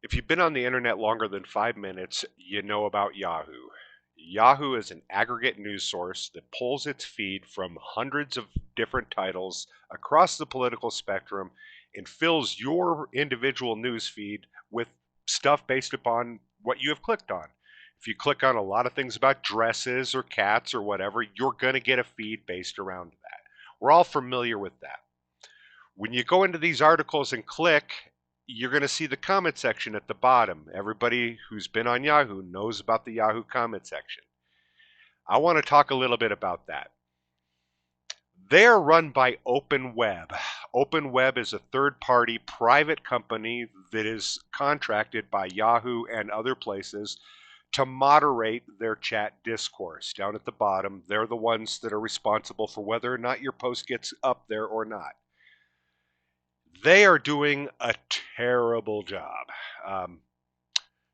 If you've been on the internet longer than 5 minutes, you know about Yahoo. Yahoo is an aggregate news source that pulls its feed from hundreds of different titles across the political spectrum and fills your individual news feed with stuff based upon what you have clicked on. If you click on a lot of things about dresses or cats or whatever, you're going to get a feed based around that. We're all familiar with that. When you go into these articles and click, you're going to see the comment section at the bottom. Everybody who's been on Yahoo knows about the Yahoo comment section. I want to talk a little bit about that. They are run by OpenWeb. OpenWeb is a third-party private company that is contracted by Yahoo and other places to moderate their chat discourse. Down at the bottom, they're the ones that are responsible for whether or not your post gets up there or not. They are doing a terrible job.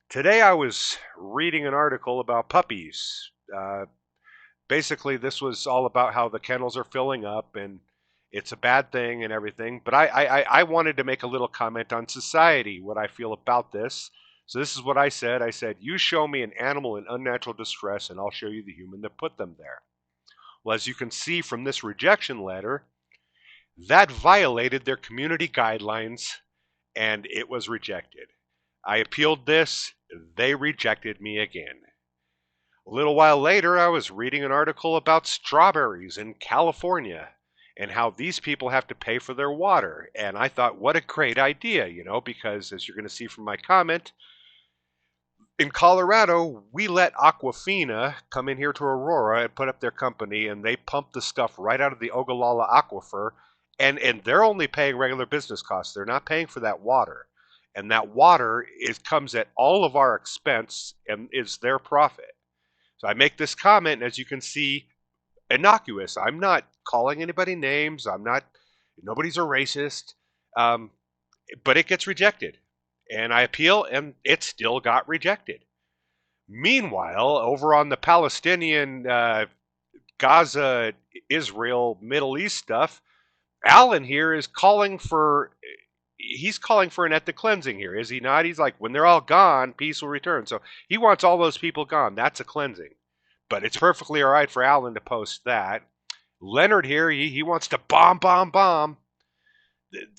Today I was reading an article about puppies. Basically, this was all about how the kennels are filling up and it's a bad thing and everything. But I wanted to make a little comment on society, what I feel about this. So this is what I said. I said, you show me an animal in unnatural distress and I'll show you the human that put them there. Well, as you can see from this rejection letter, that violated their community guidelines and it was rejected. I appealed this, they rejected me again. A little while later, I was reading an article about strawberries in California and how these people have to pay for their water. And I thought, what a great idea, because as you're going to see from my comment, in Colorado, we let Aquafina come in here to Aurora and put up their company, and they pump the stuff right out of the Ogallala aquifer, and they're only paying regular business costs. They're not paying for that water. And that water comes at all of our expense and is their profit. So I make this comment, and as you can see, innocuous. I'm not calling anybody names. Nobody's a racist. But it gets rejected. And I appeal, and it still got rejected. Meanwhile, over on the Palestinian, Gaza, Israel, Middle East stuff, Alan here is calling for an ethnic cleansing here, is he not? He's like, when they're all gone, peace will return. So he wants all those people gone. That's a cleansing. But it's perfectly all right for Alan to post that. Leonard here, he wants to bomb.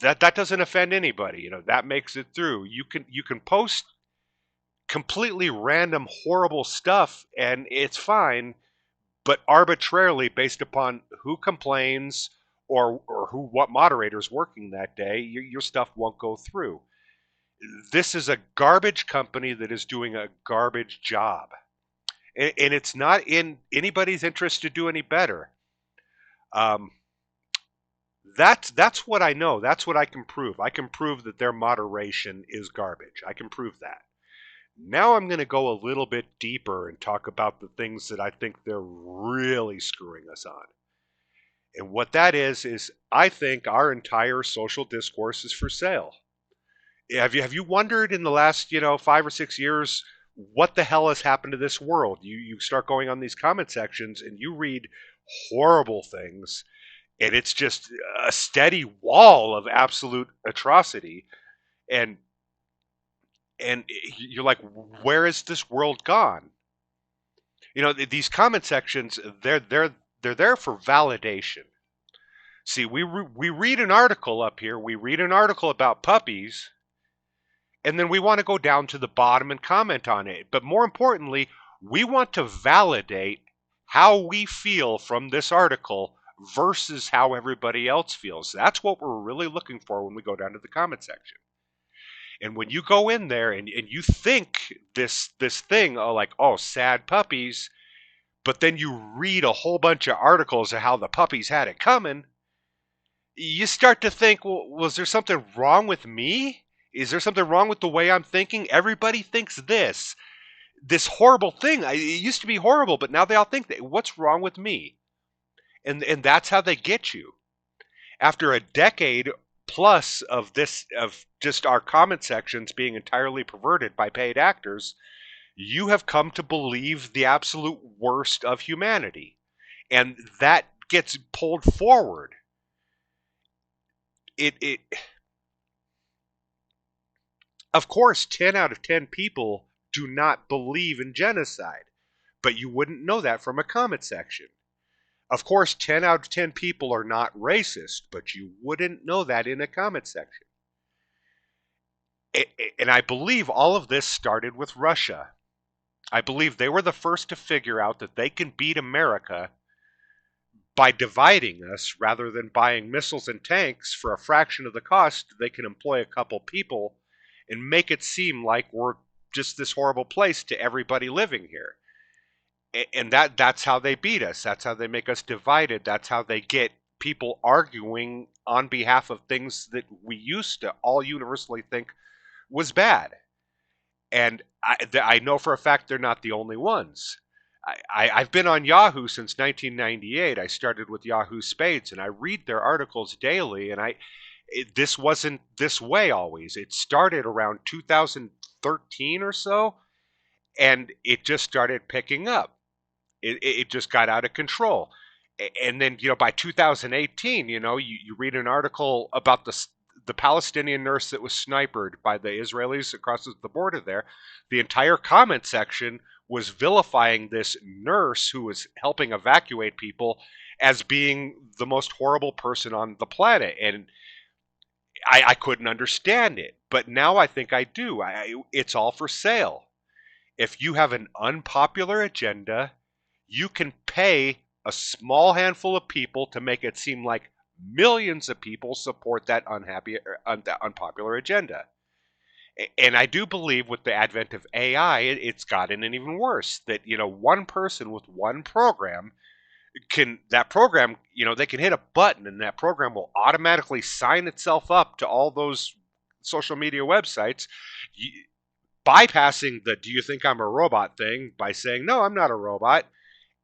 That doesn't offend anybody. That makes it through. You can post completely random, horrible stuff, and it's fine, but arbitrarily based upon who complains or what moderator's working that day, your stuff won't go through. This is a garbage company that is doing a garbage job. And it's not in anybody's interest to do any better. That's what I know. That's what I can prove. I can prove that their moderation is garbage. I can prove that. Now I'm going to go a little bit deeper and talk about the things that I think they're really screwing us on. And what that is I think our entire social discourse is for sale. Have you wondered in the last 5 or 6 years what the hell has happened to this world? You start going on these comment sections and you read horrible things, and it's just a steady wall of absolute atrocity, and you're like, where is this world gone? These comment sections, they're there for validation. See, we read an article up here, we read an article about puppies, and then we want to go down to the bottom and comment on it. But more importantly, we want to validate how we feel from this article versus how everybody else feels. That's what we're really looking for when we go down to the comment section. And when you go in there and you think this thing, sad puppies, but then you read a whole bunch of articles of how the puppies had it coming, you start to think, well, was there something wrong with me? Is there something wrong with the way I'm thinking? Everybody thinks this horrible thing. It used to be horrible, but now they all think that. What's wrong with me? And that's how they get you. After a decade plus of just our comment sections being entirely perverted by paid actors, you have come to believe the absolute worst of humanity. And that gets pulled forward. Of course, 10 out of 10 people do not believe in genocide, but you wouldn't know that from a comment section. Of course, 10 out of 10 people are not racist, but you wouldn't know that in a comment section. And I believe all of this started with Russia. I believe they were the first to figure out that they can beat America by dividing us rather than buying missiles and tanks for a fraction of the cost. They can employ a couple people and make it seem like we're just this horrible place to everybody living here. And that's how they beat us. That's how they make us divided. That's how they get people arguing on behalf of things that we used to all universally think was bad. And I know for a fact they're not the only ones. I've been on Yahoo since 1998. I started with Yahoo Spades, and I read their articles daily. And this wasn't this way always. It started around 2013 or so, and it just started picking up. It just got out of control. And then, by 2018, you read an article about the Palestinian nurse that was sniped by the Israelis across the border there. The entire comment section was vilifying this nurse who was helping evacuate people as being the most horrible person on the planet. And I couldn't understand it. But now I think I do. It's all for sale. If you have an unpopular agenda, you can pay a small handful of people to make it seem like millions of people support that unpopular agenda. And I do believe with the advent of AI, it's gotten even worse. That one person with one program they can hit a button and that program will automatically sign itself up to all those social media websites, bypassing the "do you think I'm a robot" thing by saying no, I'm not a robot,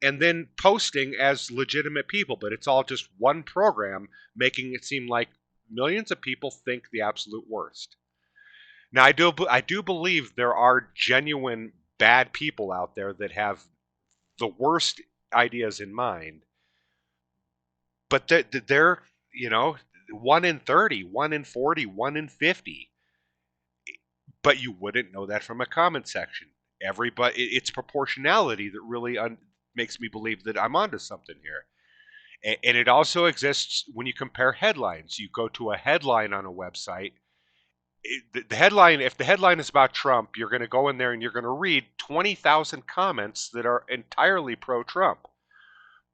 and then posting as legitimate people. But it's all just one program making it seem like millions of people think the absolute worst. Now, I do believe there are genuine bad people out there that have the worst ideas in mind, but they're 1 in 30, 1 in 40, 1 in 50. But you wouldn't know that from a comment section. It's proportionality that really makes me believe that I'm onto something here. And it also exists when you compare headlines. You go to a headline on a website. The headline, if the headline is about Trump, you're going to go in there and you're going to read 20,000 comments that are entirely pro-Trump.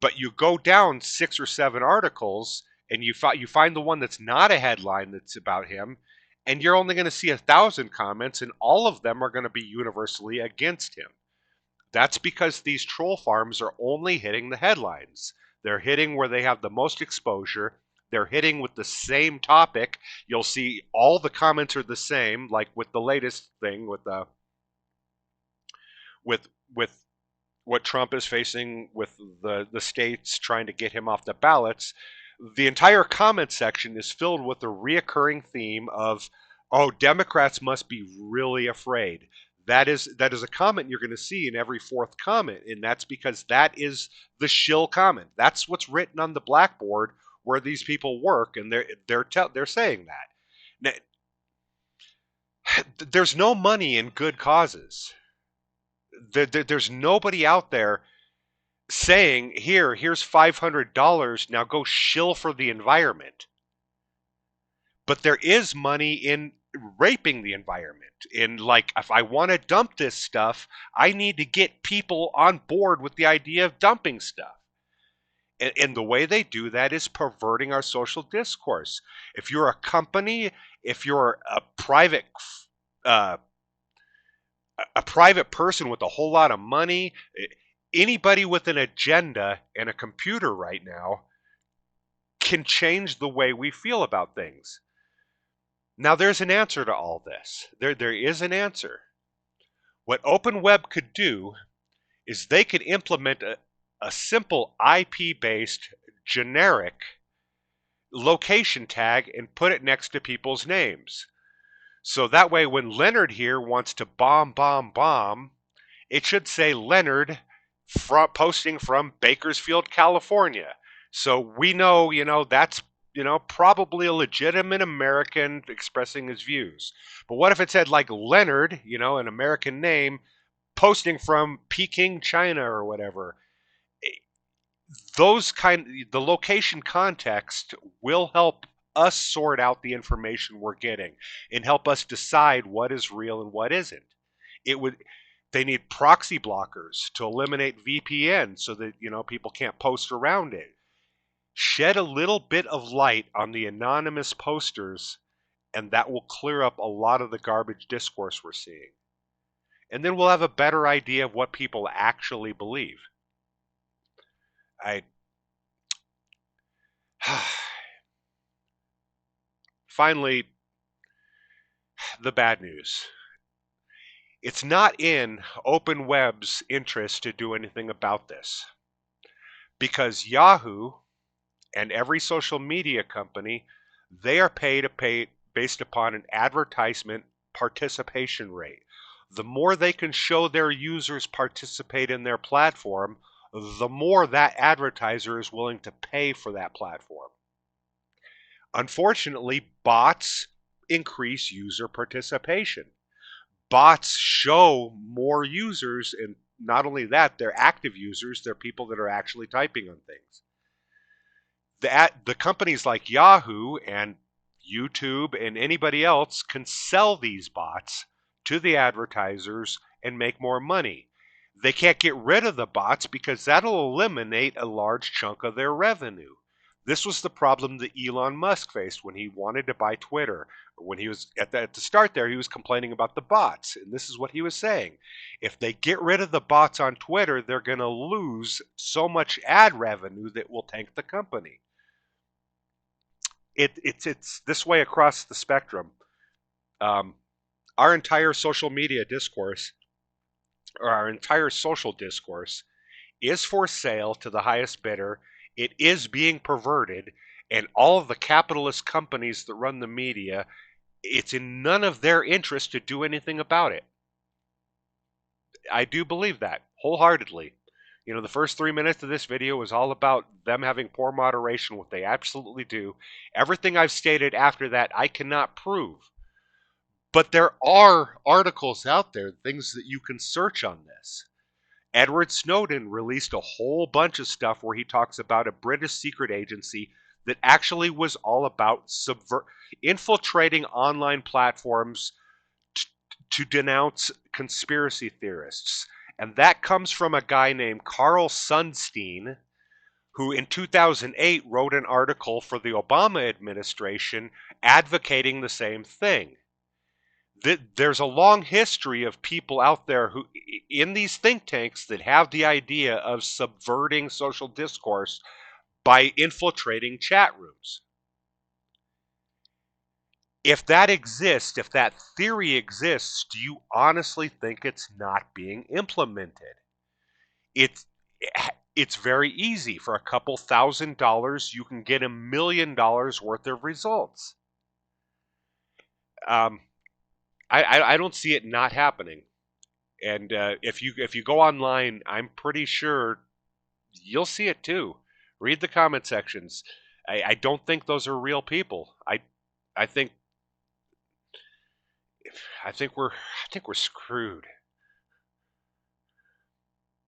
But you go down 6 or 7 articles and you find the one that's not a headline that's about him, and you're only going to see 1,000 comments, and all of them are going to be universally against him. That's because these troll farms are only hitting the headlines. They're hitting where they have the most exposure. They're hitting with the same topic. You'll see all the comments are the same, like with the latest thing with what Trump is facing with the states trying to get him off the ballots. The entire comment section is filled with the reoccurring theme of, oh, Democrats must be really afraid. That is a comment you're going to see in every fourth comment, and that's because that is the shill comment. That's what's written on the blackboard where these people work, and they're saying that. Now, there's no money in good causes. There's nobody out there saying, here's $500, now go shill for the environment. But there is money in raping the environment. In, like, if I want to dump this stuff, I need to get people on board with the idea of dumping stuff. And the way they do that is perverting our social discourse. If you're a company, if you're a private person with a whole lot of money, anybody with an agenda and a computer right now can change the way we feel about things. Now, there's an answer to all this. There is an answer. What OpenWeb could do is they could implement a simple IP-based generic location tag and put it next to people's names. So that way, when Leonard here wants to bomb, it should say Leonard posting from Bakersfield, California. So we know, that's probably a legitimate American expressing his views. But what if it said like Leonard, an American name, posting from Peking, China or whatever? The location context will help us sort out the information we're getting and help us decide what is real and what isn't. It would They need proxy blockers to eliminate VPN so that people can't post around it. Shed a little bit of light on the anonymous posters, and that will clear up a lot of the garbage discourse we're seeing. And then we'll have a better idea of what people actually believe. I Finally, the bad news. It's not in OpenWeb's interest to do anything about this, because Yahoo and every social media company, they are paid based upon an advertisement participation rate. The more they can show their users participate in their platform, the more that advertiser is willing to pay for that platform. Unfortunately, bots increase user participation. Bots show more users, and not only that, they're active users, they're people that are actually typing on things. The companies like Yahoo and YouTube and anybody else can sell these bots to the advertisers and make more money. They can't get rid of the bots because that'll eliminate a large chunk of their revenue. This was the problem that Elon Musk faced when he wanted to buy Twitter. When he was at the start there, he was complaining about the bots. And this is what he was saying. If they get rid of the bots on Twitter, they're going to lose so much ad revenue that will tank the company. It's this way across the spectrum. Our entire social media discourse, or our entire social discourse, is for sale to the highest bidder. It is being perverted, and all of the capitalist companies that run the media, it's in none of their interest to do anything about it. I do believe that wholeheartedly. The first 3 minutes of this video was all about them having poor moderation, what they absolutely do. Everything I've stated after that, I cannot prove. But there are articles out there, things that you can search on this. Edward Snowden released a whole bunch of stuff where he talks about a British secret agency that actually was all about infiltrating online platforms to denounce conspiracy theorists. And that comes from a guy named Carl Sunstein, who in 2008 wrote an article for the Obama administration advocating the same thing. There's a long history of people out there who, in these think tanks, that have the idea of subverting social discourse by infiltrating chat rooms. If that exists, if that theory exists, do you honestly think it's not being implemented? It's very easy. For a couple $1,000s, you can get $1 million worth of results. I don't see it not happening. And if you go online, I'm pretty sure you'll see it too. Read the comment sections. I don't think those are real people. I think we're screwed.